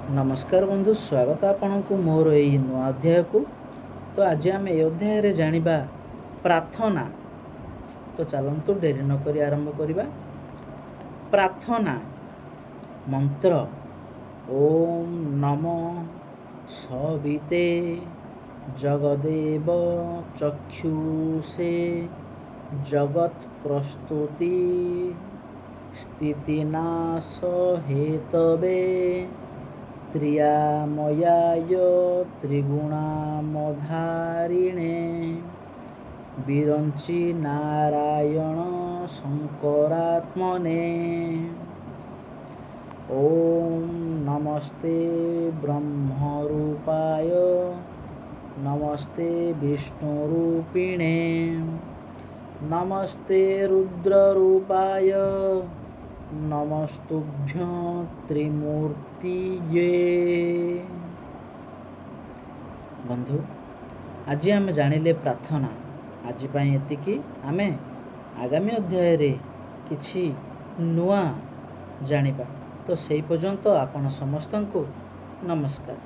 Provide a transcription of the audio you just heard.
नमस्कार बंधु, स्वागत आपनकु मोर एई नुआ अध्याय को। तो आज आम ए अध्याय रे जानिबा प्रार्थना। तो चलंतु डेरी न करी आरंभ करिबा। प्रार्थना मंत्र ओम नमो सविते जगदेव चक्षुषे जगत प्रस्तुति स्थितिनाश हेतवे त्रियामयाय त्रिगुणामधारिणे विरंची नारायण शंकरात्मने ओम नमस्ते ब्रह्मरूपाय नमस्ते विष्णुरूपिणे नमस्ते रुद्ररूपाय नमस्तुभ्यं त्रिमूर्तिये। बंधु, आज आम जानिले प्रार्थना। आज पाई एतिकी आमे आगामी अध्याय रे किछि नुआ जानिबा। तो सेई पर्यंत आपण समस्तंकु नमस्कार।